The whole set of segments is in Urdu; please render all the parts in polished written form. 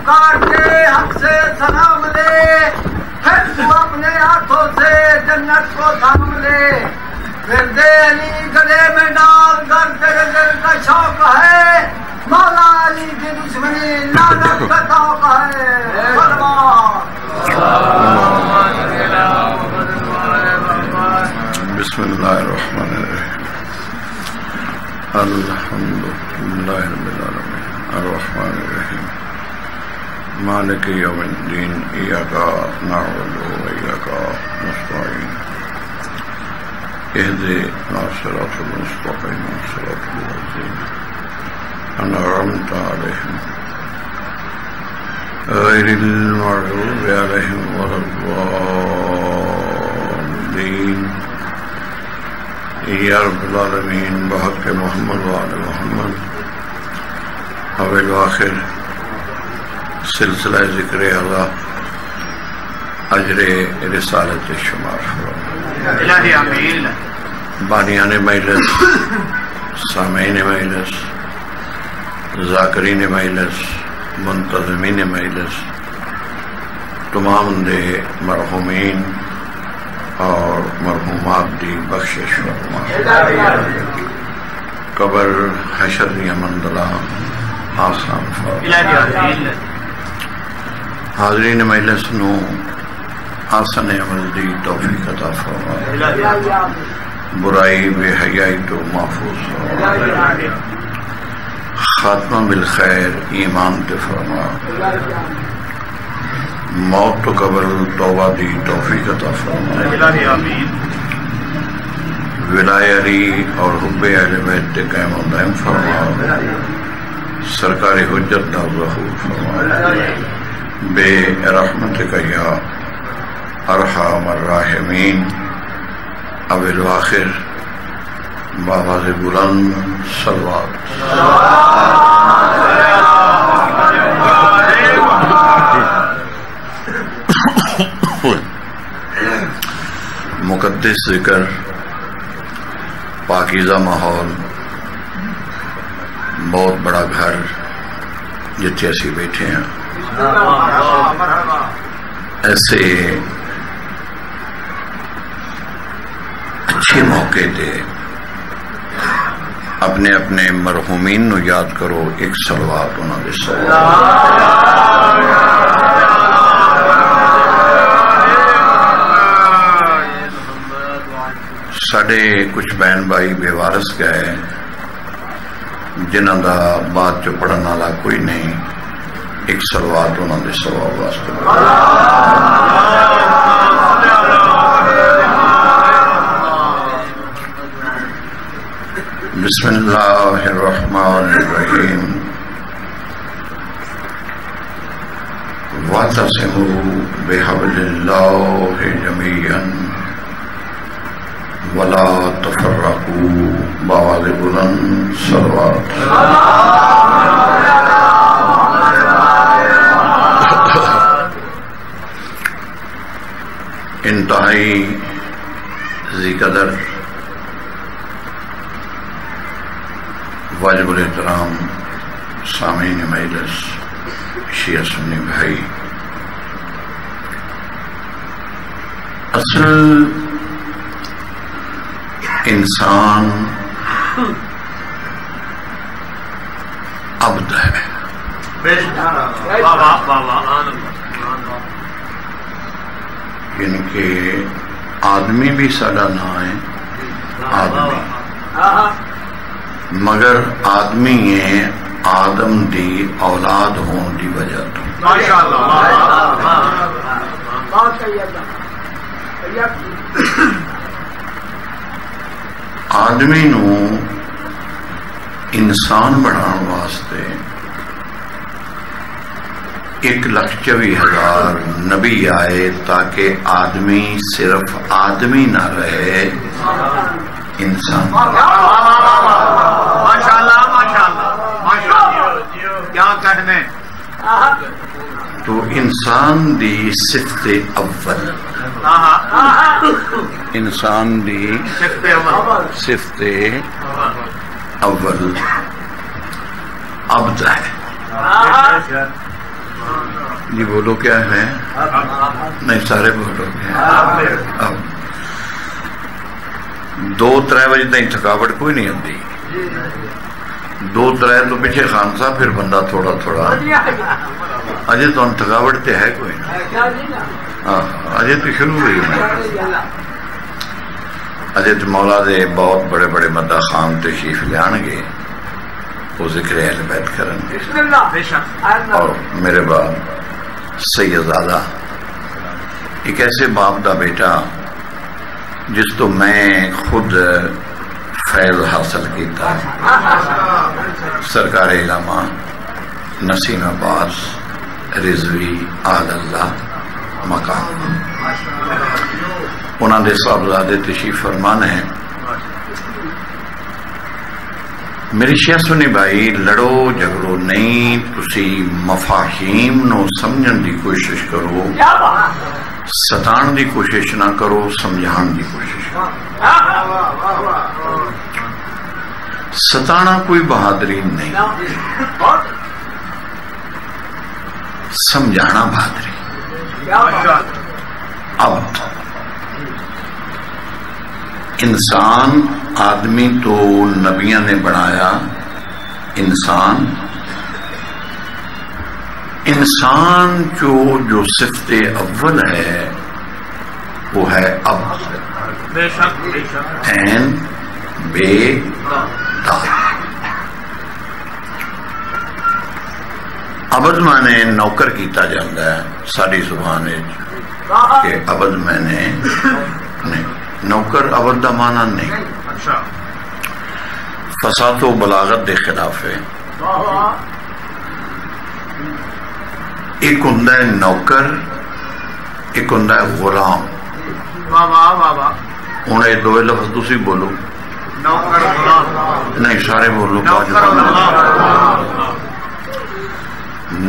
پکار کے حق سے سلام لے، پھر تو اپنے ہاتھوں سے جنت کو تھام لے، پھر دے علی گلے میں ڈال کر تیرے دل کا شوق ہے، مولا علی کی دشمنی لعنت کا توق ہے۔ بسم اللہ الرحمن الرحیم، الحمد للہ رب العالمین الرحمن الرحیم مالک یوم الدین، ایاک نعبد و ایاک نستعین، اہدنا الصراط المستقیم صراط الذین انعمت علیہم غیر المغضوب علیہم ولا الضالین۔ یا رب العالمین، بحق محمد وآل محمد، اول آخر سلسلہ ذکر اعلیٰ اجر رسالت شمار الہی آمین۔ بانیان مجلس، سامعین مجلس، ذاکرین مجلس، منتظمین مجلس، تمام دے مرحومین اور مرحومات دی بخشش فرما، قبر حشر دی منزلہ آسان فرما۔ حاضرین مجلس نو آسن عمل دی توفیق عطا فرما، برائی بے حیائی تو محفوظ فرما، خاتمہ بالخیر ایمان تے فرما، موت تو قبل توبہ دی توفیق عطا فرما، ولایہ علی اور حب اہل بیت تے قائم و دائم فرما، سرکار حجت دا ظہور فرما، بے رحمتک یا ارحم الراحمین۔ اول و آخر بآواز بلند صلوات۔ مقدس ذکر، پاکیزہ ماحول، بہت بڑا گھر جتھے اسی بیٹھے ہیں، ایسے اچھے موقع دے اپنے اپنے مرحومین نو یاد کرو، ایک صلوات انہاں دے ساڑھے کچھ بہن بھائی بے وارث گئے جنہاں دا بات جو پڑھن والا کوئی نہیں، ایک صلوات انہاں دے ثواب واسطے۔ بسم اللہ الرحمن الرحیم، واعتصموا بحبل اللہ جمیعا ولا تفرقوا، بآواز بلند صلوات۔ انتہائی ذی قدر واجب الاحترام سامعین مجلس، شیعہ سنی بھائی، اصل انسان عبد ہے، یعنی کہ آدمی بھی سارا نہ ہے آدمی، مگر آدمی ہے آدم دی اولاد ہون دی وجہ تو۔ آدمی نو انسان بنان واسطے 1,24,000 نبی آئے تاکہ آدمی صرف آدمی نہ رہے، انسان۔ ماشاءاللہ ماشاءاللہ ماشاءاللہ، کیا کہنے۔ تو انسان دی صفت اول، انسان دی صفت اول عبد ہے، جی بولو کیا ہے؟ نہیں سارے بولو کیا؟ دو ترے بجے تک تھکاوٹ کوئی نہیں آتی، دو ترے تو پیچھے خان صاحب پھر بندہ تھوڑا تھوڑا اجے تو تھکاوٹ تے ہے کوئی نہیں، اجے تو شروع ہوئی اجے تو مولا دے بہت بڑے بڑے مدہ خان تشریف لیان گے، وہ ذکر اہل بیت کرن گے، اور میرے باپ سیدزادہ ایک ایسے باپ دا بیٹا جس تو میں خود فیض حاصل کیتا سرکار علامہ نسیم عباس رضوی آل اللہ مقام، انہوں نے صاحبزادے تشریف فرمان ہے۔ میری شیعہ سنی بھائی لڑو جھگڑو نہیں، تسی مفاہیم نو سمجھن دی کوشش کرو، ستان دی کوشش نہ کرو، سمجھان دی کوشش کرو۔ ستانا کوئی بہادری نہیں، سمجھانا بہادری۔ اب انسان آدمی تو نبیوں نے بنایا، انسان جو صفت اول ہے وہ ہے اب، این بے دار۔ عبد مانے نوکر کیتا جاتا ہے ساری زبان کہ عبد میں نے نہیں، نوکر عبد دا مانا نہیں، فساد و بلاغت دے خلاف ہے۔ ایک ہوں نوکر، ایک ہوں غلام۔ ہوں یہ دو لفظ تسی بولو، نہیں سارے بولو۔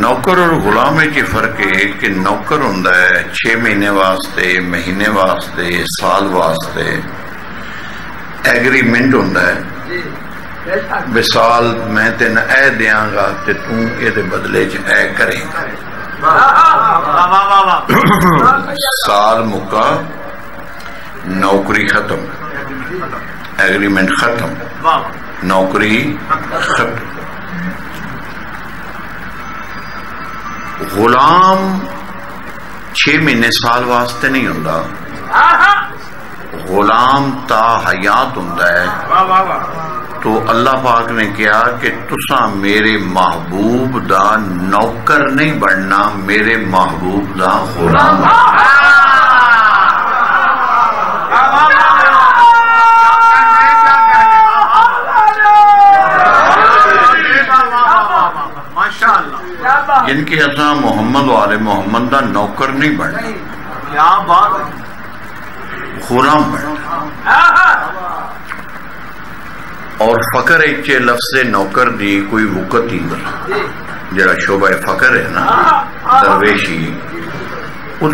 نوکر اور غلام میں فرق ہے کہ نوکر ہوں 6 مہینے واسطے، مہینے واسطے، سال واسطے ایگریمنٹ ہوں، مثال میں تین اے دیاں گا تے توں اے دے بدلے چ اے کرے گا، سال مکا نوکری ختم، ایگریمنٹ ختم، نوکری ختم۔ غلام 6 مہینے سال واسطے نہیں ہوندا، غلام تا حیات ہوندا ہے۔ تو اللہ پاک نے کہا کہ تساں میرے محبوب دا نوکر نہیں بننا، میرے محبوب دا غلام۔ جن کے اساں محمد والے محمد دا نوکر نہیں بننا، غلام بننا۔ اور فقر ایک لفظ نوکر دی کوئی وقت ہی جڑا شعبہ فقر ہے نا درویشی، اس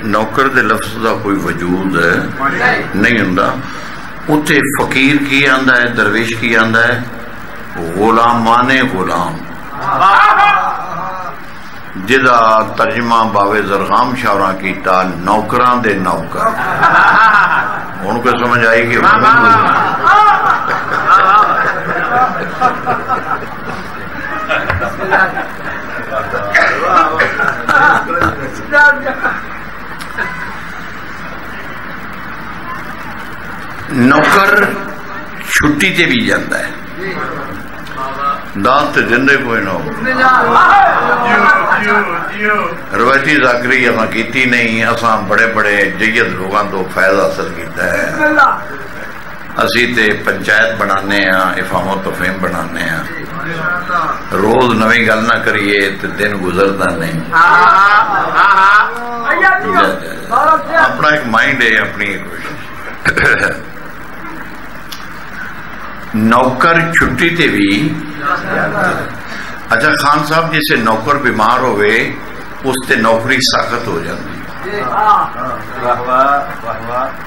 نوکر دے لفظ دا کوئی وجود نہیں ہوندا۔ اتنے فقیر کی آندا ہے، درویش کی آندا ہے، غلامان غلام، جدا ترجمہ باوے زرغام شاوراں کیتا نوکران دے نوکر۔ ان کو سمجھ آئی کہ نوکر چھٹی تے بھی جاندہ ہے، دان تے جندے کوئی نہ ہو۔ روایتی ذاکری اساں کیتی نہیں، اساں بڑے بڑے جید لوگاں تو فیض حاصل کیتا ہے۔ اسی تے پنچایت بنانے ہاں، افہام و تفہیم بنانے ہاں، روز نویں گل نہ کریے تے دن گزرتا نہیں۔ اپنا ایک مائنڈ ہے، اپنی ایک کوشش۔ نوکر چھٹی تے بھی اچھا خان صاحب جسے نوکر بیمار ہوئے اس تے نوکری سخت ہو جاتی،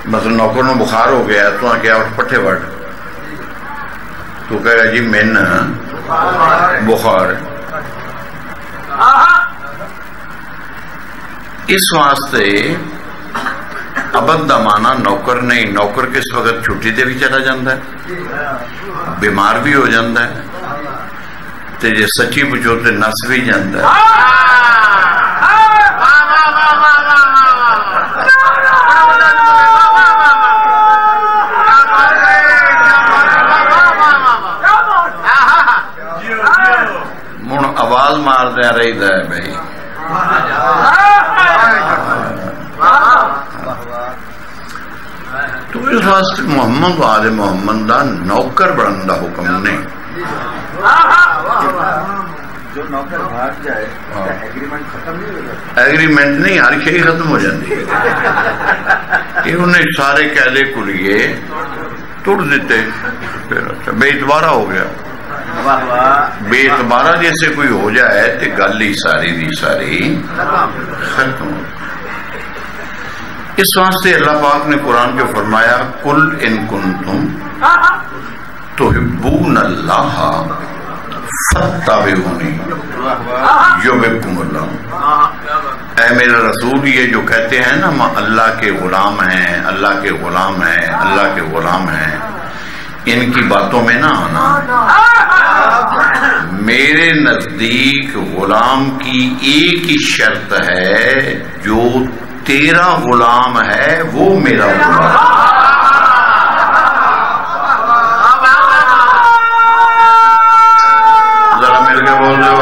مثلا نوکر نو بخار ہو گیا تو کیا پٹھے وڑ تو کہے گا جی من بخار، اس واسطے ابد دا مانا نوکر نہیں. نوکر کس وقت چھٹی تے بھی چلا جاندہ ہے, بیمار بھی ہو جاندہ ہے, تے جے سچی پوچھو تے نس بھی جاندہ ہے. ہن آواز مار دیا رہی ہے بھائی. تو اس واسطے محمد آل محمد دا نوکر بنن دا حکم نہیں. جو نوکر بھاگ جائے ایگریمنٹ ختم نہیں ہو جاتا. ایگریمنٹ نہیں, ہر شئی ختم ہو جاتی ہے. کہ انہیں سارے قیدے کلیے توڑ دیتے, پھر اچھا بے اعتبارہ ہو گیا. بے اعتبارہ جیسے کوئی ہو جائے تو گل ہی ساری دی ساری ختم ہو. اس واسطے اللہ پاک نے قرآن کے فرمایا قل ان کنتم تحبون اللہ فاتبعونی یحببکم اللہ. اے میرے رسول, یہ جو کہتے ہیں نا ہم اللہ کے غلام ہیں, اللہ کے غلام ہیں, اللہ کے غلام ہیں, ان کی باتوں میں نہ آنا. میرے نزدیک غلام کی ایک ہی شرط ہے, جو تیرا غلام ہے وہ میرا غلام. ذرا مل کے بول دو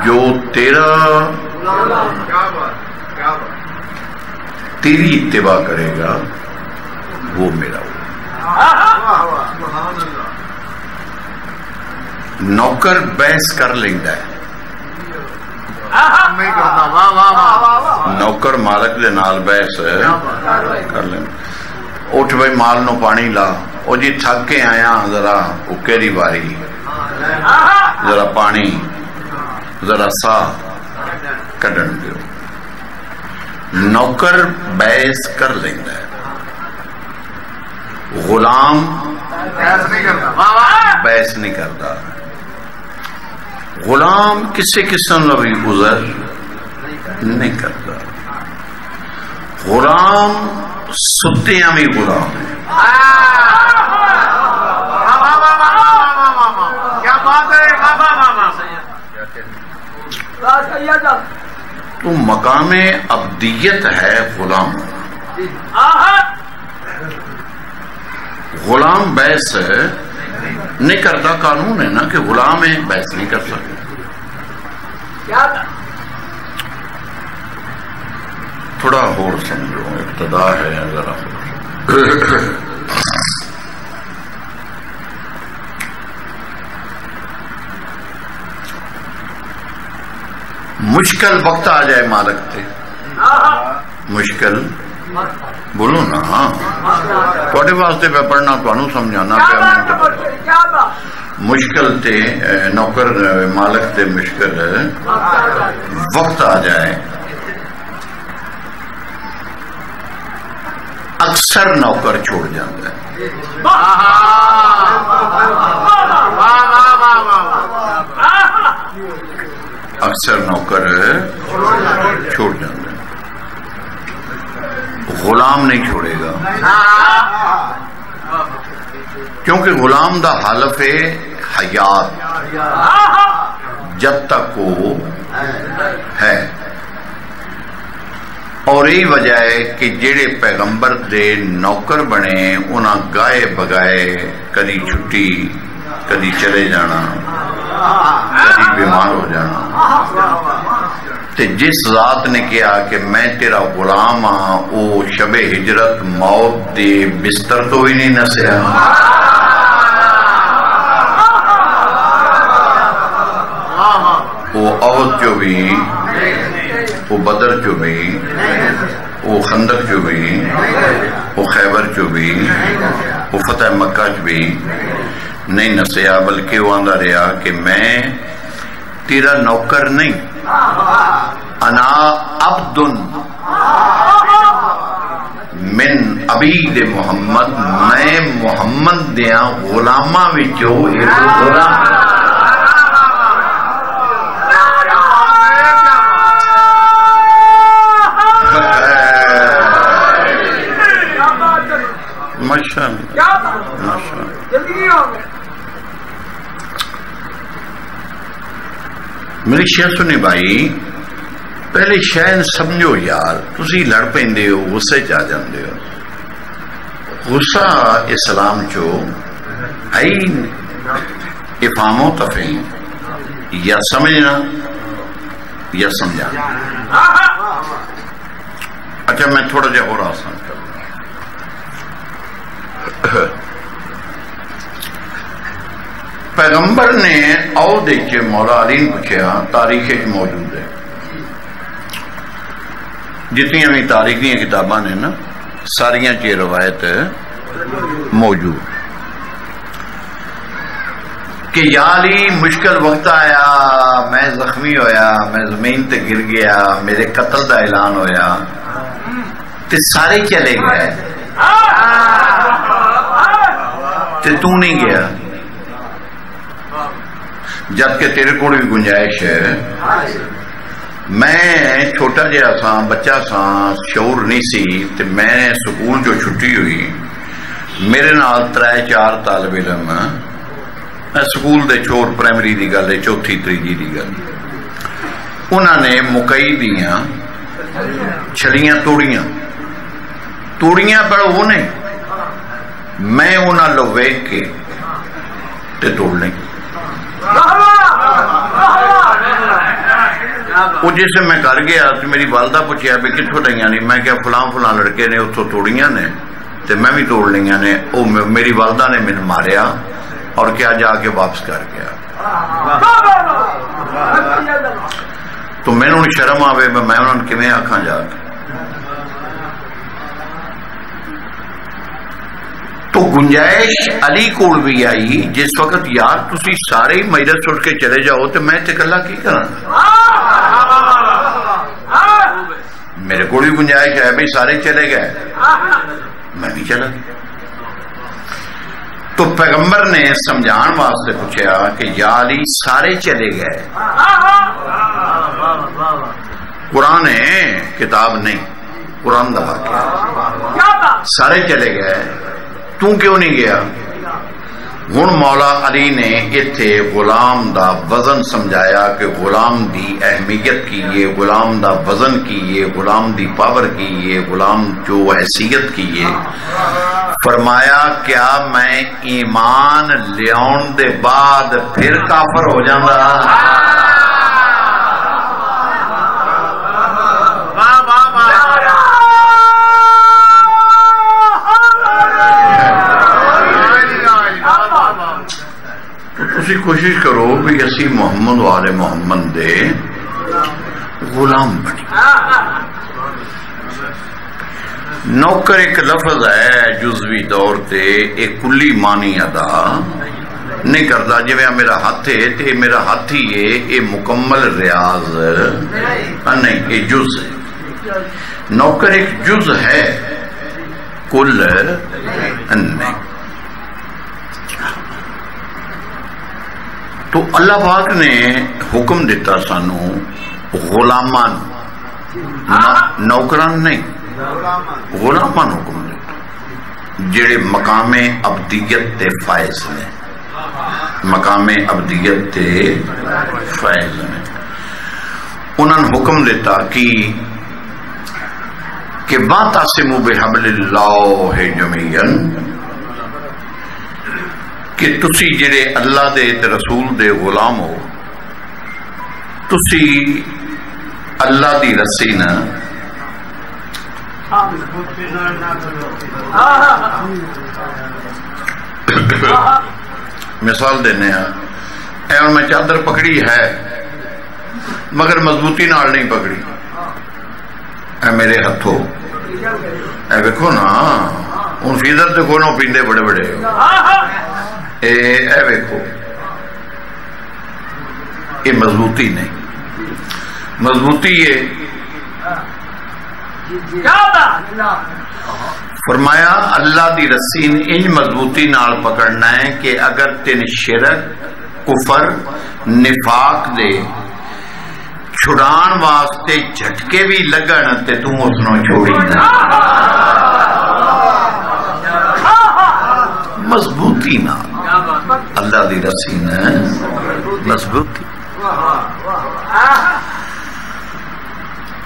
جو تیرا تیری اتباع کرے گا وہ میرا غلام. نوکر بحث کر لیندہ ہے, نوکر مالک دے نال بحث کر لیندہ. اٹھ بھائی مال نو پانی لا, او جی تھک کے آیا ذرا اکے دی باری, ذرا پانی ذرا سا کڈن دیو. نوکر بحث کر لیندہ ہے, غلام بحث نہیں کرتا. غلام کسی قسم کا بھی گزر نہیں کرتا. غلام ستیاں بھی غلام ہے. تو مقام ابدیت ہے غلام. غلام بحث نہیں کرتا, قانون ہے نا کہ غلام ہے, بحث نہیں کر سکتے. تھوڑا اور سمجھو, ابتدا ہے ذرا. مشکل وقت آ جائے مالک تھے, مشکل بولو نا. ہاں تھوڑے واسطے پہ پڑھنا, تھانوں سمجھانا پیا. مشکل تے نوکر مالک تے مشکل وقت آ جائے, اکثر نوکر چھوڑ جاتا ہے. اکثر نوکر چھوڑ جاتا ہے. غلام نہیں چھوڑے گا, کیونکہ غلام دا حلف حیات جب تک وہ ہے. اور یہی وجہ ہے کہ جڑے پیغمبر دے نوکر بنے انہاں گائے بگائے کدی چھٹی, کدی چلے جانا, کدی بیمار ہو جانا. تے جس ذات نے کہا کہ میں تیرا غلام ہاں, او شب ہجرت موت دے بستر تو ہی نہیں نسیا. وہ عہد جو بھی, وہ بدر جو بھی, وہ خندق جو بھی, وہ خیبر جو بھی, وہ فتح مکہ جو بھی نہیں نسیا, بلکہ وہ آندہ رہا کہ میں تیرا نوکر نہیں, انا عبد من عبید محمد، میں محمد دیاں غلاماں وچوں ایک غلام میری شاہ سنی بھائی، پہلے شاید سمجھو یار، تسی لڑ پیندے ہو، غصے چ آ جاندے ہو. غصہ اسلام چو آئی افہام و تفہیم، یا سمجھنا یا سمجھانا. اچھا میں تھوڑا جہا اور آسان کروں. پیغمبر نے او دیکھے مولا علی نے پوچھا، تاریخ موجود ہے، جتنی ہمیں تاریخ دی کتاباں نے نا ساریاں چی روایت موجود کہ یا علی مشکل وقت آیا، میں زخمی ہویا، میں زمین تے گر گیا، میرے قتل دا اعلان ہویا تے سارے چلے گئے تے تو نہیں گیا، جبکہ تیرے کو بھی گنجائش ہے. میں چھوٹا جہا سا بچہ سا، شعور نہیں سی، تے میں سکول جو چھٹی ہوئی میرے نال 3-4 طالب علم سکول دے چور پرائمری دی گل ہے، چوتھی تیجی دی گل، انہوں نے مکئی دیاں چھڑیاں توڑیاں پر وہ نہیں، میں انہوں لو ویک کے تے توڑ لیں. وہ جیسے میں گھر گیا تو میری والدہ پوچھا بھی کتوں لائیاں نہیں، میں کیا فلاں لڑکے نے اتوں توڑیاں نے تے میں بھی توڑ لائیاں نے. وہ میری والدہ نے مجھے ماریا اور کیا جا کے واپس کر گیا. تو میں نے شرم آوے میں انہوں نے کیویں آکھاں جا کے. تو گنجائش علی کول بھی آئی جس وقت یار تسی سارے ہی مجلس اٹھ کے چلے جاؤ تو میں تے کلا کی کرنا، میرے کو بھی گنجائش ہے بھائی سارے چلے گئے میں بھی چلا. تو پیغمبر نے سمجھان واسطے پوچھا کہ یا علی سارے چلے گئے، قرآن ہے کتاب نہیں، قرآن دا واقعہ، سارے چلے گئے تو کیوں نہیں گیا. ہن مولا علی نے اتھے غلام دا وزن سمجھایا کہ غلام دی اہمیت کی یہ، غلام دا وزن کی یہ، غلام دی پاور کی یہ، غلام جو حیثیت کی یہ. فرمایا کیا میں ایمان لیاؤن دے بعد پھر کافر ہو جاندہ؟ کوشش کرو بھی اسی محمد والے محمد دے غلام بنی. نوکر ایک لفظ ہے جزوی دور تے ایک کلی معنی ادا نہیں کرتا. جی میرا ہاتھ ہے تے میرا ہاتھ ہی ہے، یہ مکمل ریاض نہیں، یہ جز ہے. نوکر ایک جز ہے، کل نہیں. تو اللہ پاک نے حکم دیتا سانو غلامان، نوکران نہیں، غلامان حکم دیتا جڑے مقام ابدیت تے فائز نے، مقام ابدیت تے فائز نے. انہوں نے حکم دیتا کہ وَاعْتَصِمُوا بِحَبْلِ اللَّهِ جَمِيعًا، کہ تسی جڑے اللہ دے رسول دے غلام ہو، تسی اللہ دی رسی نا مثال دینے ہیں. ایون میں چادر پکڑی ہے مگر مضبوطی نال نہیں پکڑی، اے میرے ہتھوں اے دیکھو نا، ان فیدر دیکھو نا پیندے بڑے بڑے، اے ویکھو یہ مضبوطی نہیں، مضبوطی یہ فرمایا اللہ دی رسی انج مضبوطی نال پکڑنا ہے کہ اگر تین شرک کفر نفاق دے چھڑان واسطے جھٹکے بھی لگن تے تم اس نو چھوڑی نہ مضبوطی نال اللہ دی رسی نے مضبوطی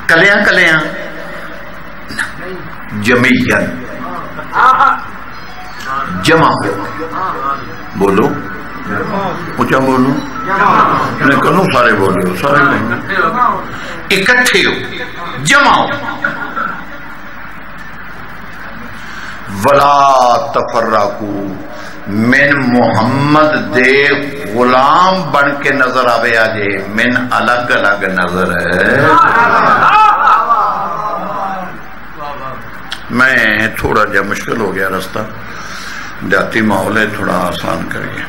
کلیاں کلیاں جمعیت جمع ہو بولو اونچا بولو میں کہوں سارے بولو سارے بولو اکٹھے ہو جمع ہو ولا تفرقو من محمد دے غلام بن کے نظر آوے آجے من الگ الگ نظر ہے میں تھوڑا جا مشکل ہو گیا رستہ جاتی ماحول ہے تھوڑا آسان کریے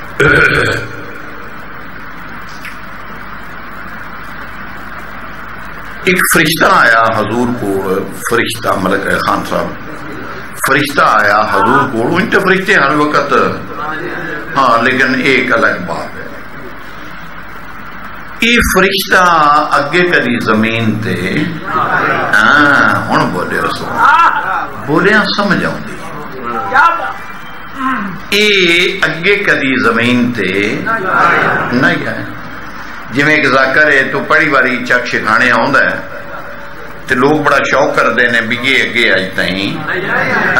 ایک فرشتہ آیا حضور کو فرشتہ ملک خان صاحب فرشتہ آیا حضور کو ان تو فرشتے ہر وقت ہاں لیکن ایک الگ بات ہے یہ فرشتہ اگے کری زمین تے ہوں بولے بولیا سمجھ آؤں اے اگے کدی زمین تے نہیں ہے جی ایک ذاکر ہے تو پڑی باری چک شکھانے آندا ہے تے لوگ بڑا شوق کرتے ہیں بھی یہ اگے اج تائیں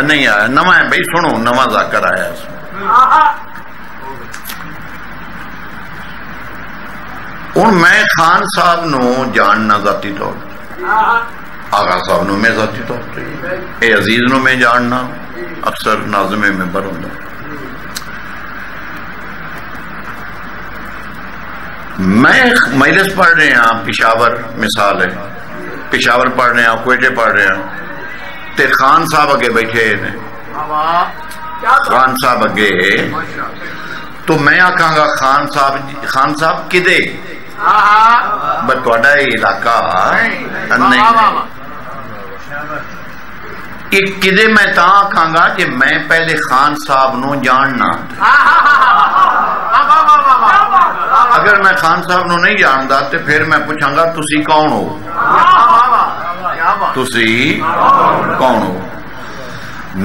نہیں آیا نواں ہے بھائی سنو نواں ذاکر آیا ہوں میں خان صاحب نو جاننا ذاتی طور آغا صاحب نو میں ذاتی طور پہ اے عزیز نو میں جاننا اکثر ناظم ممبر ہوں میں مجلس پڑھ رہے ہیں پشاور مثال ہے پشاور پڑھ رہے ہیں کوئٹے پڑھ رہے ہیں تے خان صاحب اگے بیٹھے ہیں خان صاحب اگے تو میں آکھاں گا خان صاحب کدے بتواڈا علاقہ نہیں ایک کدے میں تا آکھاں گا کہ میں پہلے خان صاحب نو جاننا اگر میں خان صاحب نو نہیں جاندا تو پھر میں پوچھاں گا تسی کون ہو تسی کون ہو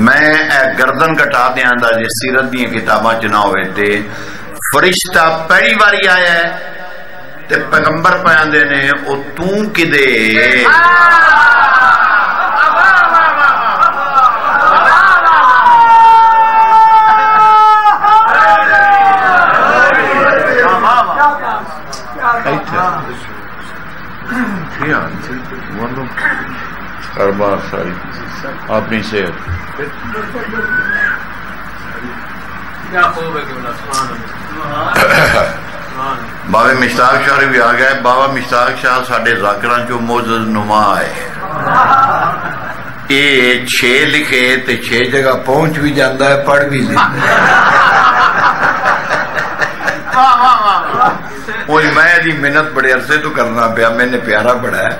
میں گردن کٹا دیاں دا جے سیرت دی کتاباں چ نہ ہوئے تے فرشتہ پہلی باری آیا ہے تے پیغمبر پیاندے نے او تو کدے اربار ساری اپنی صحت بابے مشتاق شاہ بھی آ گئے بابا مشتاق شاہ ساڈے ذاکراں چوں معزز نما ہے اے 6 لکھے تے 6 جگہ پہنچ بھی جاندا ہے پڑھ بھی لیندا ہے وہی میں دی محنت بڑے عرصے تو کرنا پیا میں نے پیارا پڑھا ہے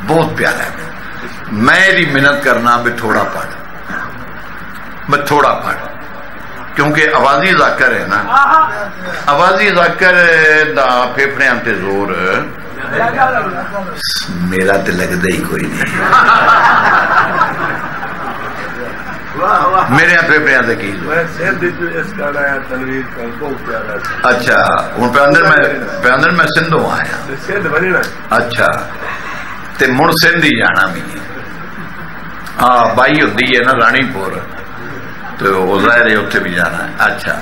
بہت پیارا ہے میں دی محنت کرنا بھی تھوڑا پڑھ کیونکہ آوازی ذاکر ہے نا آوازی ذاکر دا پھیپڑیاں تے زور میرا تے لگدا ہی کوئی نہیں میرے پھیپڑیاں تے کی اچھا ہوں پیاندر میں سندھوں آیا اچھا تے مڑ سندھ ہی جانا بھی ہاں بائی ہوتی ہے نا رانی پور تو وہ ظاہر ہے اتنے بھی جانا ہے اچھا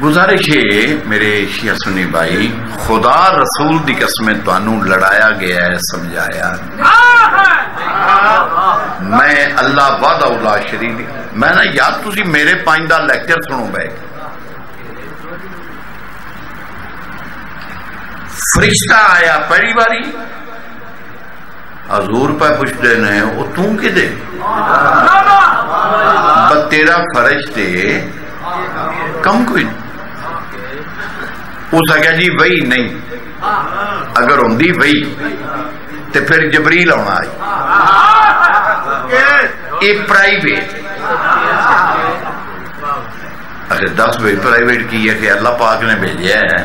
گزارش ہے میرے شیعہ سنی بھائی خدا رسول دی قسمیں تانوں لڑایا گیا ہے سمجھایا میں اللہ وعدہ اولا شریف میں نا یاد تسی میرے 5 دا لیکچر سنو بھائی فرشتہ آیا پہلی باری حضور پہ پوچھتے نے وہ توں کے دے تیرا فرج تے کم کوئی اس آگیا جی وہی نہیں اگر ہوندی وہی تے پھر جبریل آنا آئی یہ پرائیویٹ اچھا 10 بھائی پرائیویٹ کی ہے کہ اللہ پاک نے بھیجا ہے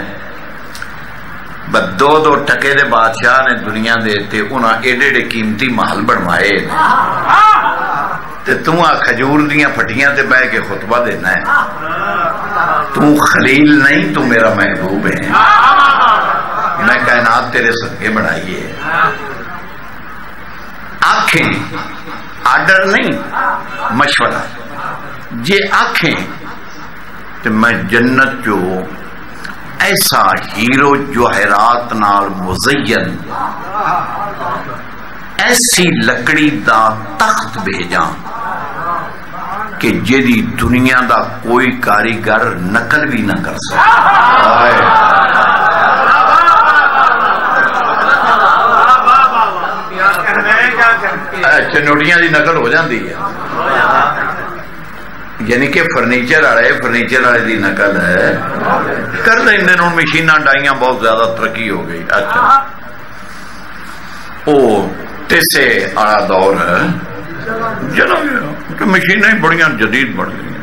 بس 2 ٹکے دے بادشاہ نے دنیا دے تے انہاں ایڈے ایڈے قیمتی محل بنوائے تے تو کھجور دیاں پھٹیاں تے بہ کے خطبہ دینا ہے تو خلیل نہیں تو میرا محبوب ہے میں کائنات تیرے صدقے بنائیے آنکھیں آرڈر نہیں مشورہ جے آنکھیں تو میں جنت جو ایسا ہیرو جوہرات نال مزین ایسی لکڑی دا تخت بھیجاں کہ جیدی دنیا دا کوئی کاریگر نقل بھی نہ کر سکتا چنوٹیاں دی نقل ہو جاندی ہے یعنی کہ فرنیچر والے دی نقل ہے کر لیں مشیناں ڈائیاں بہت زیادہ ترقی ہو گئی اچھا او تیسے آڑا دور ہے جناب کہ مشینیں بڑیاں جدید بڑھ گئی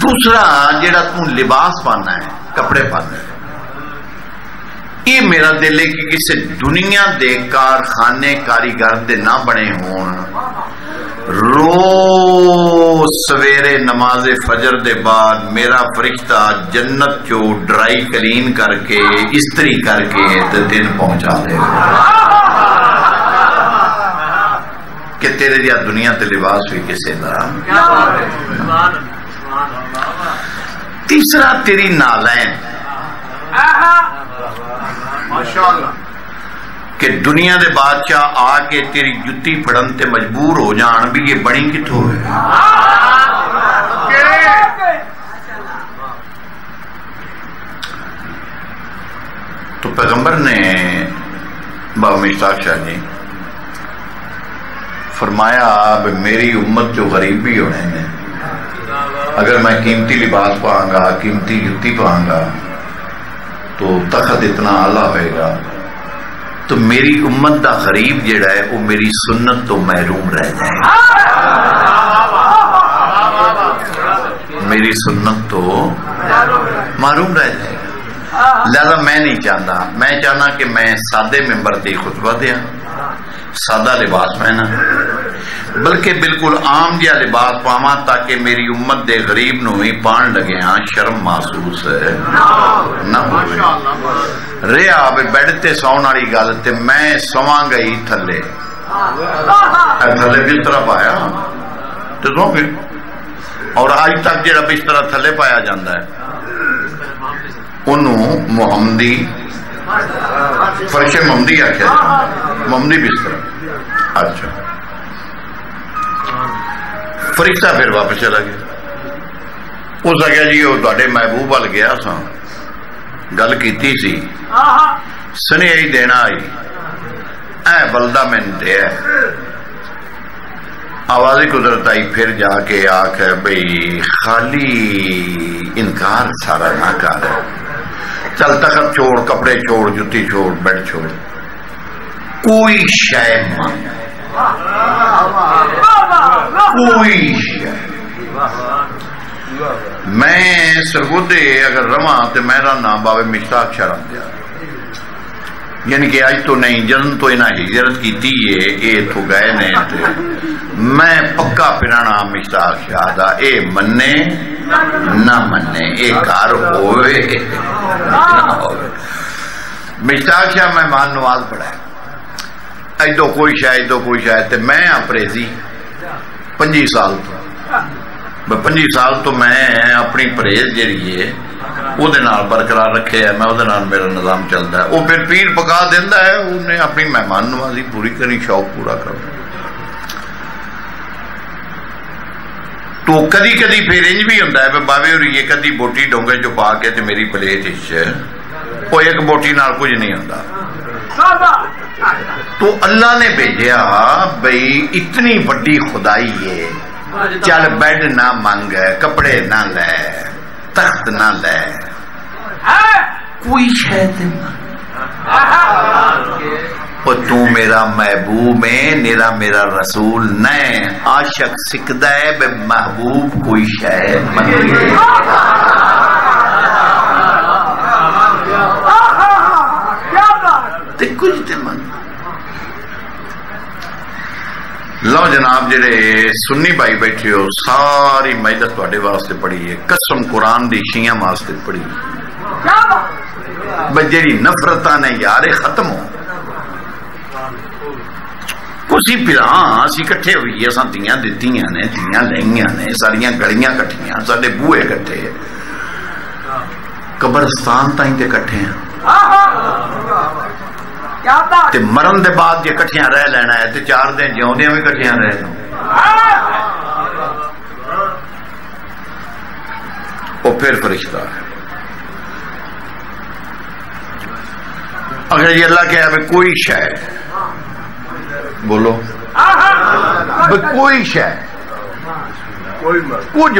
دوسرا جیڑا تم لباس پانا ہے کپڑے پانا ہے یہ میرا دل ہے کہ کسی دنیا دے کارخانے کاریگر دے نہ بنے ہون روز سویرے نماز فجر دے بعد میرا فرشتہ جنت جو ڈرائی کلین کر کے استری کر کے دن پہنچا دے کہ تیرے دیا دنیا تے لباس بھی کسے طرح تیسرا تیری نالین ماشاءاللہ کہ دنیا دے بادشاہ آ کے تیری جتی پھڑن تے مجبور ہو جان بھی یہ بڑی کتھوں ہے تو پیغمبر نے بابا مشتاق شاہ جی فرمایا میری امت جو غریب بھی ہونے ہیں اگر میں قیمتی لباس پاؤں گا قیمتی جتی پاؤں گا تو تخت اتنا اعلیٰ ہوئے گا تو میری امت دا غریب جڑا ہے وہ میری سنت تو محروم رہ جائے گا میری سنت تو محروم رہ جائے گا لہذا میں نہیں چاہتا میں چاہنا کہ میں سادے ممبر دی خطبہ دیا سادہ لباس پہنا بلکہ بالکل عام جہا لباس پاواں تاکہ میری امت دے غریب نو ہی پان لگے ہاں شرم محسوس نہ ہو رہا بیڈ تے سون والی گل تے میں سواں گئی تھلے بستر پایا تو سو گئے اور اج تک جہاں بستر تھلے پایا جاتا ہے انہوں محمدی فرش محمدی آخیا محمدی بستر اچھا فرشتہ پھر واپس چلا گیا اس آخیا جی وہ تھوڑے محبوب وال گیا سا گل کیتی سی سنیا ہی دینا آئی اے بلدہ میں دیا آواز قدرت آئی پھر جا کے آخ بھئی خالی انکار سارا نہ کر چل تخت چھوڑ کپڑے چھوڑ جتی چھوڑ بیڈ چھوڑ کوئی شے مانگ کوئی شے میں سرگودے اگر رواں تو میرا نام بابے مشتاق شاہ رکھ دیا یعنی کہ آج تو نہیں جن تو انہیں ہجرت کی تھی یہ تو گئے نے میں پکا پرانا مشتاق شاہ دا اے منے نہ منے اے کار ہوئے نہ ہوئے مشتاق شاہ میں مان نواز پڑھا ایدو کوئی شاید میں اپریزی 25 سال تو 25 سال تو میں اپنی پرہیز جڑی ہے وہ برقرار رکھے ہے میں میرا نظام چلتا ہے وہ پھر پیر پکا دینا ہے انہیں اپنی مہمان نوازی پوری کرنی شوق پورا کرنا تو کدی کدی پھر انج بھی ہوتا ہے بابے اور یہ کدی بوٹی ڈونگے جو پا کے تے میری پلیٹ وہ ایک بوٹی نال کچھ نہیں ہوتا تو اللہ نے بھیجا بھئی اتنی بڑی خدائی ہے چل بیڈ نہ مانگ کپڑے نہ لے تخت نہ لے کوئی شاید تو میرا محبوب ہے نیرا میرا رسول نہیں عاشق سکھدا ہے بے محبوب کوئی شے منگے تے کچھ تے من لو جناب جڑے سنی بھائی بیٹھے ہو ساری مجلس تواڈے واسطے پڑھی ہے قسم قرآن دی شیعہ واسطے پڑھی بس جڑی نفرتاں نے یارے ختم ہو کسی پھراں اسی کٹھے ہوئی اساں تیاں دتیاں نے تیاں لئیاں نے ساریاں گلیاں کٹھیاں ساڈے بوئے کٹھے قبرستان تائیں تے کٹھے ہیں تے مرن دے بعد جے کٹھیاں رہ لینا ہے تے 4 دن جیوندیاں بھی کٹھیاں رہ لو وہ پھر فرشتہ ہے اگر یہ اللہ کہے اب کوئی شے بولو کوئی شے کچھ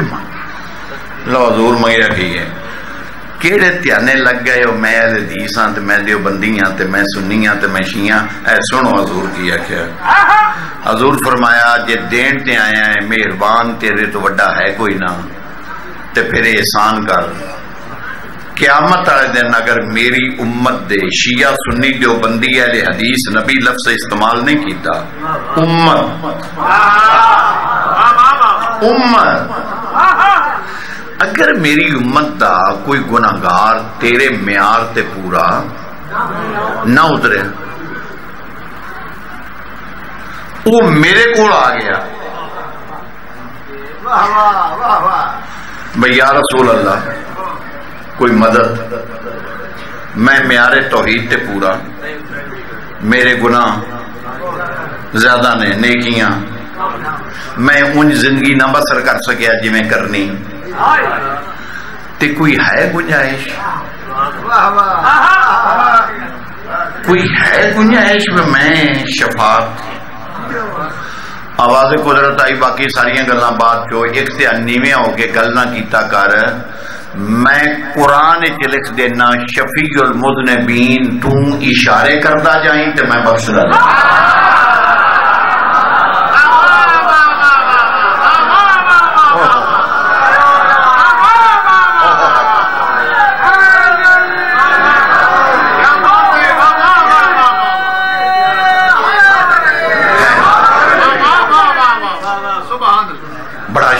لو حضور منگیا کی ہے کیڑے تیانے لگ گئے ہو میں حدیث ہاں تے میں دیو بندیاں تے میں سنیاں تے میں شیعہ اے سنو حضور کی آخیا حضور فرمایا جے دین تے آیا ہے مہربان تیرے تو وڈا ہے کوئی نہ تے پھر احسان کر قیامت والے دن اگر میری امت دے شیعہ سنی جو بندی اہل حدیث نبی لفظ استعمال نہیں کیتا امت اگر میری امت دا کوئی گناہگار تیرے معیار تے پورا نہ اترے وہ میرے کو آ گیا بھئی یا رسول اللہ کوئی مدد میں معیار توحید تے پورا میرے گناہ زیادہ نے نیکیاں میں ان زندگی نہ بسر کر سکیا جی میں کرنی تے کوئی ہے گنجائش کوئی ہے گنجائش میں شفاعت آواز قدرت آئی باقی ساریاں گلاں بات جو ایک تے نیویں ہو کے گل نہ کیتا کر میں قرآن چ لکھ دینا شفیع المذنبین تو اشارے کرتا جائیں تے میں بخش دا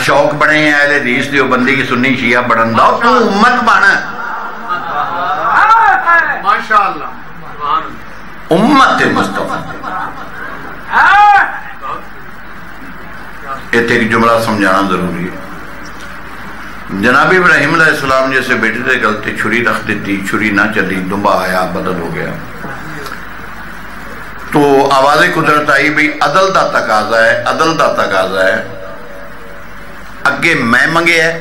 شوق بنے ہیں اہل حدیث دیو بندی کی سنی شیعہ بڑھن دا تو امت بنا ماشاءاللہ امت مصطفیٰ ایک جملہ سمجھانا ضروری ہے جناب ابراہیم علیہ السلام جیسے بیٹے دے گلتے چھری رکھ دیتی چھری نہ چلی دمبا آیا بدل ہو گیا تو آواز قدرت آئی بھی عدل دا تقاضا ہے عدل دا تقاضا ہے اگے میں منگے ہے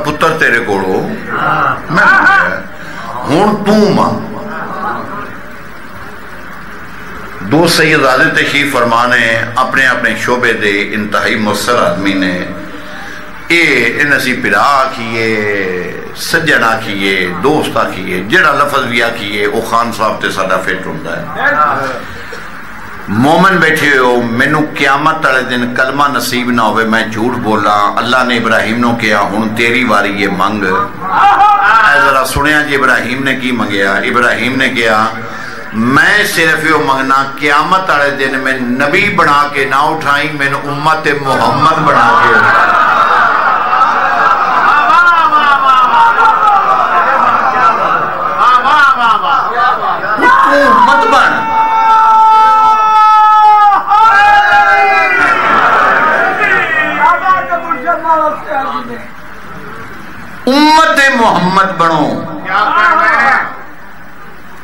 پتر تیرے کوڑو میں منگے ہے ہون تو مانگ دو سیدزادے تشریف فرمانے اپنے اپنے شعبے دے انتہائی مؤثر آدمی نے اے نسی پرا کیے سجن آکھیے دوست آکھیے جڑا لفظ بھی آکھیے او خان صاحب تے ساڈا فٹ ہوندا ہے مومن بیٹھے ہو مینو قیامت والے دن کلمہ نصیب نہ ہوئے میں جھوٹ بولا اللہ نے ابراہیم نو کیا ہن تیری واری یہ منگ اے ذرا سنیا جی ابراہیم نے کی منگیا ابراہیم نے کیا میں صرف یہ منگنا قیامت والے دن میں نبی بنا کے نہ اٹھائیں میں امت محمد بنا کے امت بن امت محمد بنو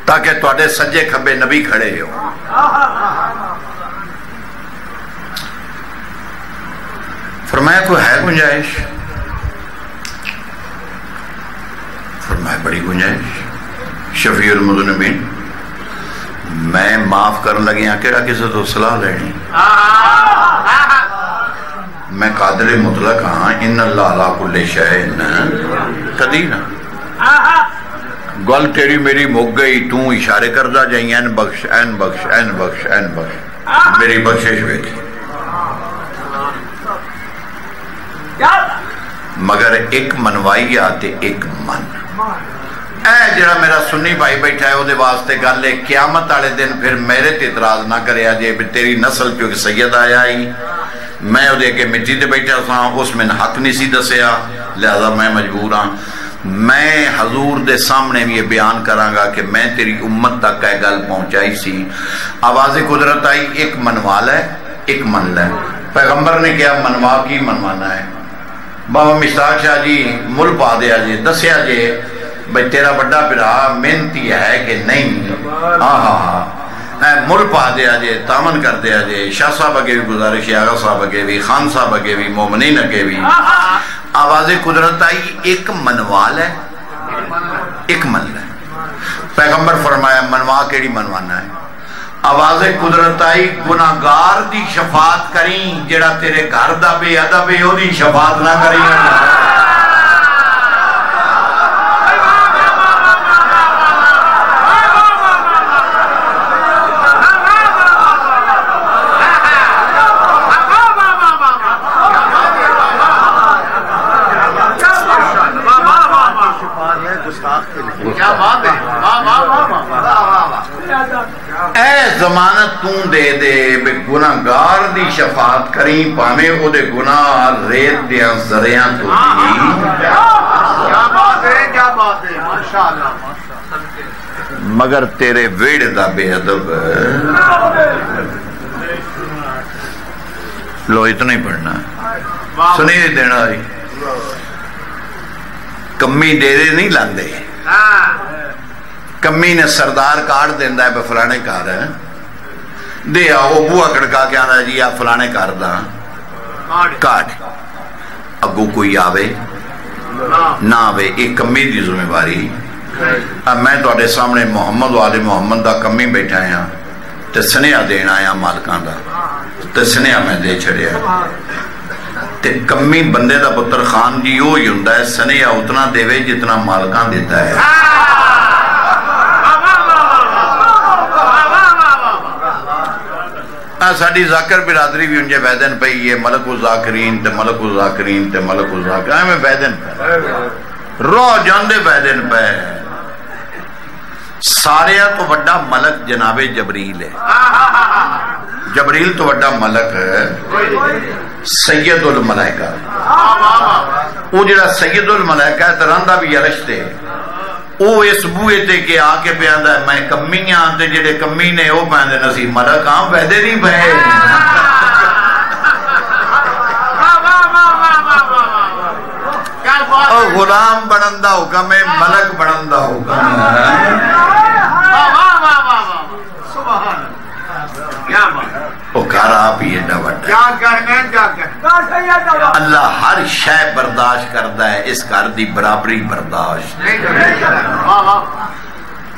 تاکہ تواڈے سجے کھبے نبی کھڑے ہو فرمایا کوئی ہے گنجائش فرمایا بڑی گنجائش شفیع المذنبین میں معاف کرن لگیا کہڑا کسی تو صلاح لینی میں قادر مطلق ہاں ان اللہ علی کل شیء قدیر گل تیری میری مک گئی، تو اشارے کردہ جائیں این بخش این بخش این بخش این بخش، میری بخشش ویکھی مگر ایک منوائی آتے ایک من۔ اے جڑا میرا سنی بھائی بیٹھا ہے وہ دے واسطے گل ہے، قیامت والے دن پھر میرے تے اعتراض نہ کرے آجے تیری نسل چوں سید آیا ہی، میں وہ دے کے مٹی تے بیٹھا سا، اس میں حق نہیں سی دسیا، لہذا میں مجبور ہاں۔ میں حضور دے سامنے بھی یہ بیان کراں گا کہ میں تیری امت تک کا گل پہنچائی سی۔ آواز قدرت آئی ایک منوال ہے ایک من لے۔ پیغمبر نے کیا منوا کی منوانا ہے؟ بابا مشتاق شاہ جی مل پا دیا جی، دسیا جی بھئی تیرا بڑا برا محنتی ہے کہ نہیں؟ مل پا دیا جی، تامن کر دیا جی۔ شاہ صاحب اگے بھی گزارش ہے، آغا صاحب اگے بھی، خان صاحب اگے بھی، مومنین اگے بھی۔ آواز قدرت آئی ایک منوال ہے ایک من ہے۔ پیغمبر فرمایا منوا کیڑی منوانا ہے؟ آواز قدرت آئی گناہگار دی شفاعت کریں، جڑا تیرے گھر دا بے ادب ہے دی شفاعت نہ کریں۔ اے ضمانت توں دے دے بے گناہگار دی شفاعت کریں، پاویں او دے گناہ ریت دیاں ذریعہ تو دی۔ کیا بات ہے کیا بات ہے، ماشاءاللہ۔ مگر تیرے ویڑ دا بے ادب لو اتنا ہی پڑھنا سنی دینا آئی کمی دے دے نہیں لاندے، کمی نے سردار کارڈ دیندہ ہے بے فلانے کار ہے دے آؤ بوہ کڑکا کے آنا جی آپ فلانے کار دا کارڈ اگو کوئی آوے نہ آوے، ایک کمی دی ذمہ باری۔ اب میں تو آڑے سامنے محمد و آل محمد دا کمی بیٹھا ہے تے سنیہ دینا آیا مالکان دا تے سنیہ میں دے چھڑے ہیں تے کمی بندے دا پتر خان جی ہو ہی ہوندہ ہے، سنیہ اتنا دے وے جتنا مالکان دیتا ہے۔ ساڑی ذاکر برادری بھی انجھے ویدن پہ یہ ملک و ذاکرین تے ملک و ذاکرین تے ملک و ذاکرین میں ویدن پہ رو جاندے ویدن پہ سارے تو بڑا ملک جناب جبریل ہے۔ جبریل تو بڑا ملک ہے، سید الملائکہ، وہ جڑا سید الملائکہ ہے ترندہ بھی عرش دے وہ اس بوئے تے کہ آ کے پیاندہ ہے میں کمیاں تے جڑے کمی نے وہ پیاندے نصیب ملک آم ویدے نہیں پہے۔ غلام بڑندہ حکم ہے، ملک بڑندہ حکم ہے۔ وہ گھر آپ ہی ایڈا وڈا اللہ ہر شے برداشت کرتا ہے، اس گھر دی برابری برداشت۔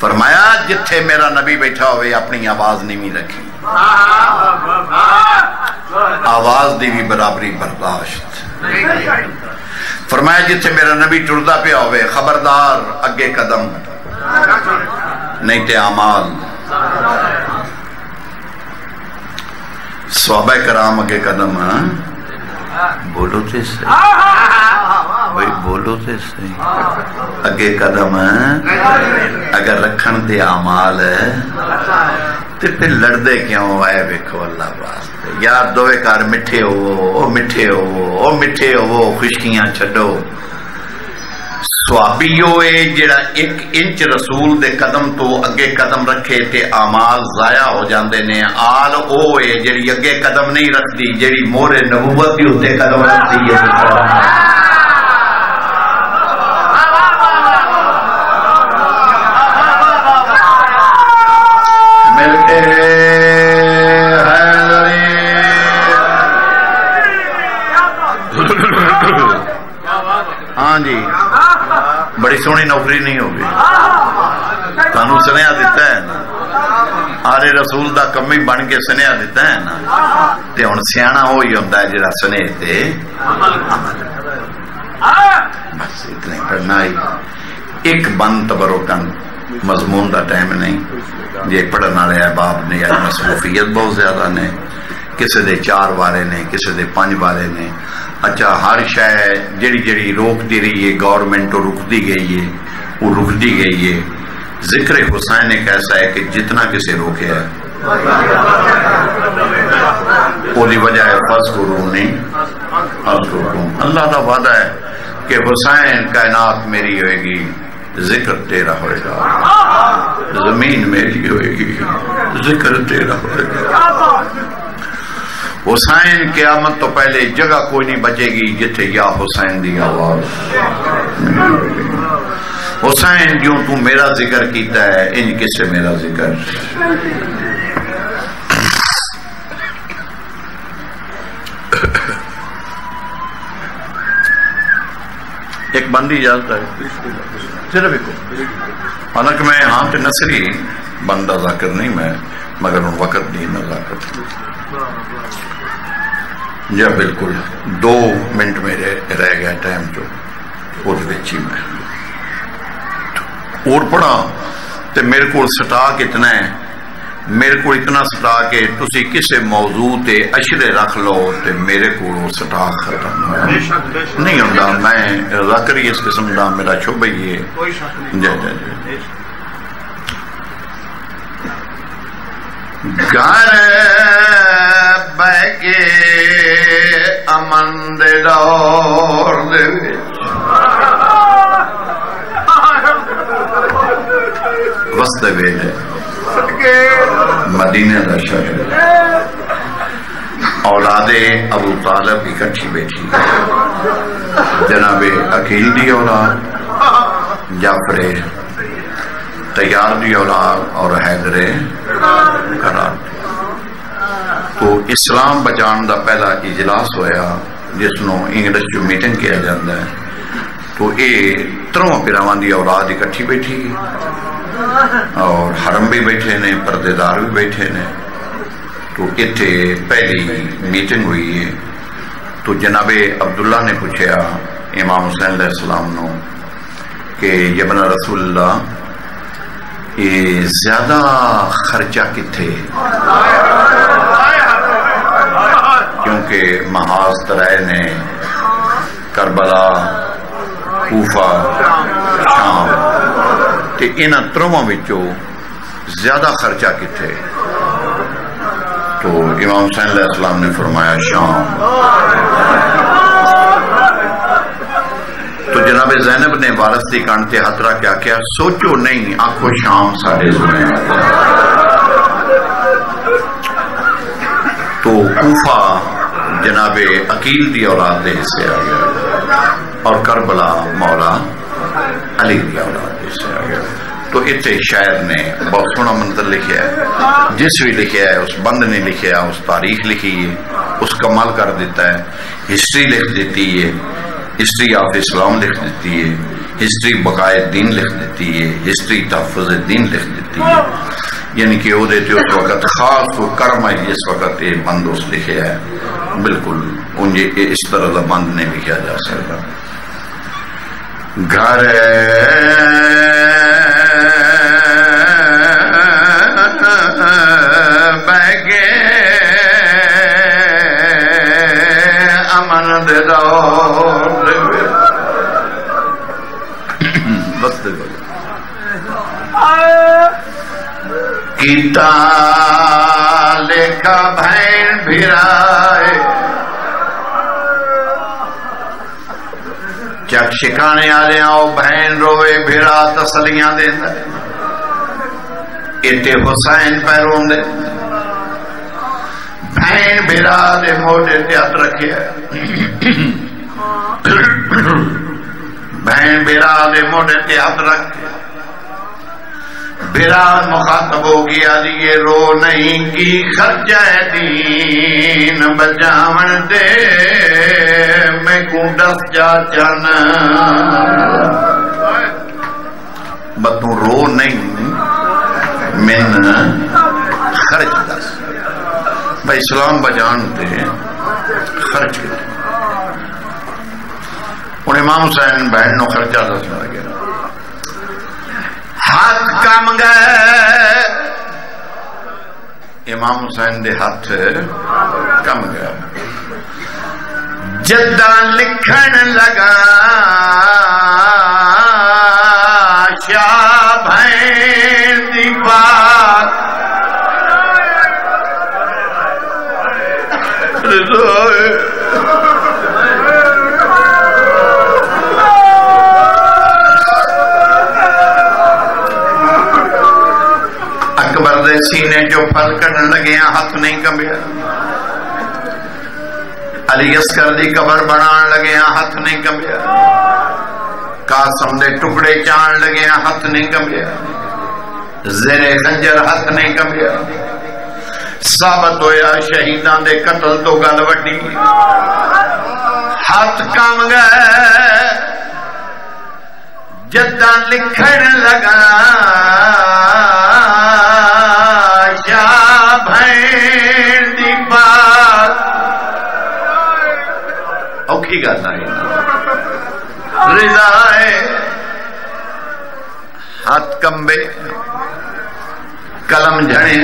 فرمایا جتھے میرا نبی بیٹھا ہوئے اپنی آواز نہیں رکھی، آواز دی بھی برابری برداشت۔ فرمایا جتھے میرا نبی ٹردہ پہ ہوئے خبردار اگے قدم نہیں تے اعمال، صحابہ کرام اگے قدم بولو تے صحیح بھئی بولو تے صحیح اگے قدم اگر رکھن دے اعمال تے پھر لڑدے کیوں آئے ویکھو اللہ واسطے یار دوے کار مٹھے ہو او مٹھے ہو او مٹھے ہو خشکیاں چھڈو۔ صحابی ہوئے جڑا ایک انچ رسول دے قدم تو اگے قدم رکھے تے اعمال ضائع ہو جاندے نے، آل ہوئے جڑی اگے قدم نہیں رکھتی جڑی مور نبوت دی ہوتے قدم رکھتی ہے۔ ملتے ہاں جی بڑی سونی نوکری نہیں ہوگی، تانوں سنیا دیتا ہے نا، آرے رسول دا کمی بن کے سنیا دیتا ہے نا، تے ہن سیاںا ہوئی ہوندا ہے جڑا سنے تے عمل۔ بس اتنا ہی پڑھنا ہی ایک بند تبرکن مضمون دا ٹائم نہیں جی پڑھن والے احباب نے یا مصروفیت بہت زیادہ نے کسی دے 4 بارے نے کسی دے 5 بارے نے اچھا ہر شے جڑی روکتی رہی ہے گورنمنٹ رکتی گئی ہے وہ رکتی گئی ہے ذکر حسین ایک ایسا ہے کہ جتنا کسی روکے ہے وہی وجہ ہے فذکرونی اذکرکم اللہ دا وعدہ ہے کہ حسین کائنات میری ہوئے گی ذکر تیرا ہوئے گا زمین میری ہوئے گی ذکر تیرا ہوئے گا حسین قیامت تو پہلے جگہ کوئی نہیں بچے گی جتھے یا حسین دی آواز حسین جو تو میرا ذکر کیتا ہے ان کس سے میرا ذکر ایک بندی اجازت ہے صرف ایک حالانکہ میں ہاں تے نصری بندہ ذاکر نہیں میں مگر ان وقت دی نزاکت جا بالکل 2 منٹ میرے رہ گیا ٹائم جو اور وچی میں اور پڑھا تے میرے کو سٹاک اتنا ہے میرے کو اتنا سٹاک ہے تسی کسے موضوع تے اشرے رکھ لو تے میرے کو سٹاک ختم نہیں ہوتا میں ذاکری اس قسم دا میرا شعبہ ہی ہے جی گھر بہ کے امن دے دور دے وسط ویلے مدینہ دا شہر اولاد ابو طالب اکٹھی بیٹھی جناب عقیل دی اولاد جعفر تیار دی اولاد اور حیدر قرار تو اسلام بچان دا پہلا اجلاس ہویا جس نو انگلش جو میٹنگ کیا جاتا ہے تو یہ 3 پیراواں دی اولاد اکٹھی بیٹھی اور حرم بھی بیٹھے نے پردے دار بھی بیٹھے نے تو اتنے پہلی میٹنگ ہوئی ہے تو جناب عبداللہ نے پوچھا امام حسین علیہ السلام نو کہ ابن رسول اللہ یہ زیادہ خرچہ کتھے کیونکہ محاذ ترائے نے کربلا کوفہ شام تے انہاں 3 وچوں زیادہ خرچہ کتھے تو امام حسین علیہ السلام نے فرمایا شام تو جناب زینب نے وارث دی کان تے ہاتھ رکھ کے کیا سوچو نہیں آنکھو شام ساڑھے سنے تو کوفہ جناب عقیل دی اولاد دے حصے آ گیا اور کربلا مولا علی دی اولاد دے حصے آ گیا تو اتنے شاعر نے بہت سونا منظر لکھیا ہے جس بھی لکھیا ہے اس بند نے لکھیا اس تاریخ لکھی ہے اس کمال کر دیتا ہے ہسٹری لکھ دیتی ہے ہسٹری آف اسلام لکھ دیتی ہے ہسٹری بقائے دین لکھ دیتی ہے ہسٹری تحفظ دین لکھ دیتی ہے یعنی کہ وہ دیتے اس وقت خاص وہ کرم ہے جس وقت یہ بند اس لکھیا ہے بالکل انجھے اس طرح دا بند نہیں لکھیا جا سکتا گھر بہگے امن دے دور وقت کیتا لکھا بہن بھرائے چک شکانے آلے آؤ بہن روے بھیڑا تسلیاں دینا اتے حسین پیرون دے بہن بھیڑا دے موڑے تیات رکھے بہن بھیڑا دے موڑے تیات رکھے بھیڑا مخاطب ہو گیا دیئے رو نہیں کی خرچہ دین بجاون دے میں کو دس جا جانا بتوں رو نہیں من خرچ دس بھائی اسلام بجان دے خرچ کرتے ان امام حسین بہن نو خرچہ دس لگا گیا کم گئے امام حسین دے ہاتھ کم گئے جداں لکھن لگا شاہ بھین دی بات اکبر دے سینے جو پھل کرنے لگے ہاتھ نہیں کمبیا علی اصغر دی قبر بنان لگے ہاتھ نہیں کمبیا قاسم دے ٹکڑے چان لگے ہاتھ نہیں کمبیا زیر خنجر ہاتھ نہیں کمبیا ثابت ہویا شہیدان دے قتل تو گل وڈی ہاتھ کم گئے جداں لکھن لگا شاہ بھین دی بات اوکھی گل آئی رضا ہاتھ کمبے قلم جھڑے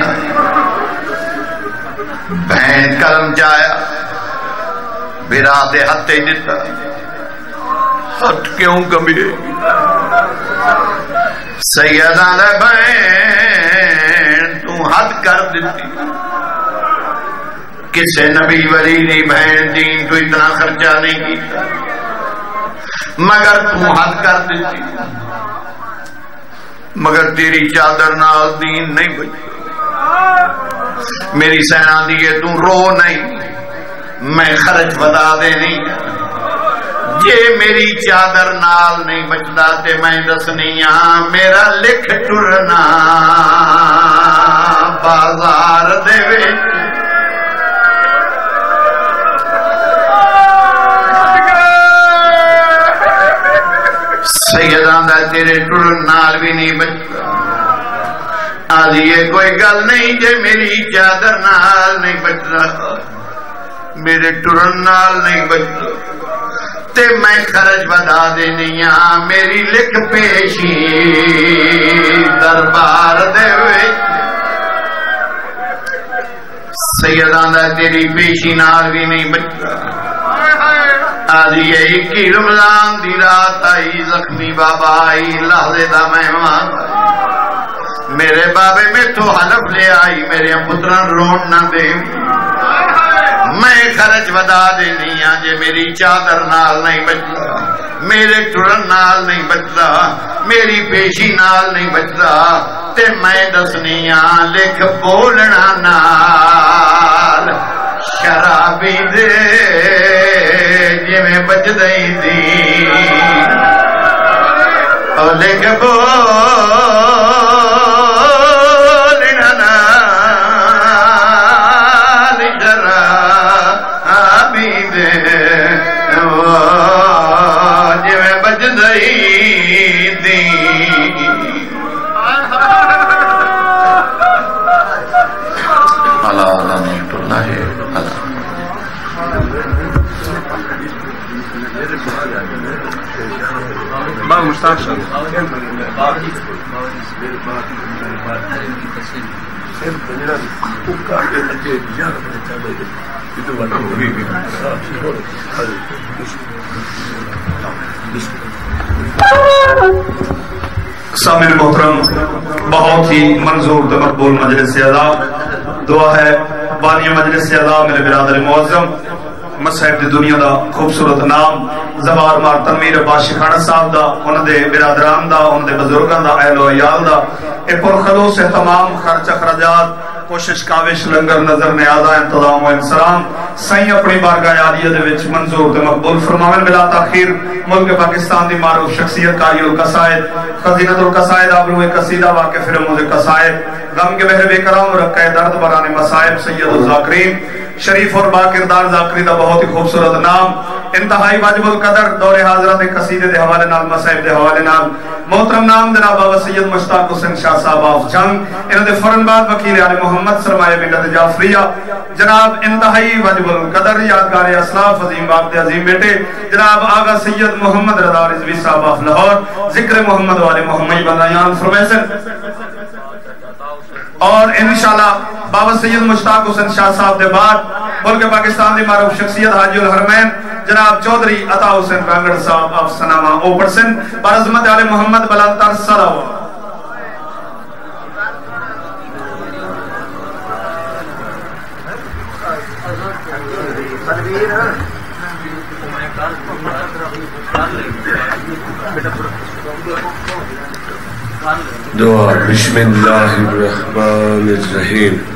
بہن قلم جایا برا دے ہتھے دیتا ہاتھ کیوں کمبے سیدہ دے بہن تو حد کر دیتی کسے نبی ولی نہیں بہن دین تو اتنا خرچہ نہیں کیتا مگر تو حد کر دیتی مگر تیری چادر نال دین نہیں بچی میری سینا دیئے تو رو نہیں میں خرچ بتا دے نہیں جے میری چادر نال نہیں بچتا تے میں دسنی میرا لکھ ٹرنا بازار دے وچ سیدان دا تیرے ٹرن نال بھی نہیں بچتا آدھی یہ کوئی گل نہیں جے میری چادر نال نہیں بچتا میرے ٹرن نال نہیں بچتا تے میں خرچ بدا دینی میری لکھ پیشی دربار دے وچ سیدان دا تیری پیشی نال بھی نہیں بچتا آدھی یہی کی رمضان دی رات آئی زخمی بابا آئی لحظے دا مہمان میرے بابے میں تو حلف لے آئی میرے پتران رون نہ دے میں خرچ بدا دینی جے میری چادر نال نہیں بچتا میرے ٹرن نال نہیں بچتا میری پیشی نال نہیں بچتا تے میں دسنی لکھ بولنا نال شرابی دے جی میں بچ دئی دی اور لکھ بولنا نال شرابی دے جی میں بچ دئی دی اللہ اللہ نیت اللہ ہے بابا مشتاق صاحب سامع محترم بہت ہی منظور و مقبول مجلس اعزاز دعا ہے بانی مجلس اعزاز میرے برادر معظم مسائب دی دنیا دا خوبصورت نام زبار مار تنویر باشخانہ صاحب دا انہ دے برادران دا انہ دے بزرگان دا اہل و عیال دا اے پرخلوص سے تمام خرچ اخراجات کوشش کاوش لنگر نظر نیازہ انتظام و انسلام سائیں اپنی بارگاہ عالیہ دے وچ منظور تے مقبول فرماون بلا تاخیر ملک پاکستان دی معروف شخصیت قاری القصائد خزینت القصائد آبرو قصیدہ واقع فرموز قصائد غم کے بحر بے کرام رکھے درد بران مصائب سید الذاکرین شریف اور با کردار ذاکری دا بہت ہی خوبصورت نام انتہائی واجب القدر دور حاضرہ دے قصیدے دے حوالے نال مصائب دے حوالے نال محترم نام جناب بابا سید مشتاق حسین شاہ صاحب آف جنگ انہوں دے فرنباد وکیل علی محمد سرمایہ ملت جعفریہ جناب انتہائی واجب القدر یادگار اسلاف عظیم باپ دے عظیم بیٹے جناب آغا سید محمد رضا رضوی صاحب آف لاہور ذکر محمد والے محمد بندیان فرمیسن اور انشاءاللہ بابا سید مشتاق حسین شاہ صاحب دے بعد ملک پاکستان دی معروف شخصیت حاجی الحرمین جناب چودھری عطا حسین کانگڑ صاحب آپ سنامہ او پرسن برعظمت علی محمد بلندر صلوات. دعا بسم اللہ الرحمن الرحیم.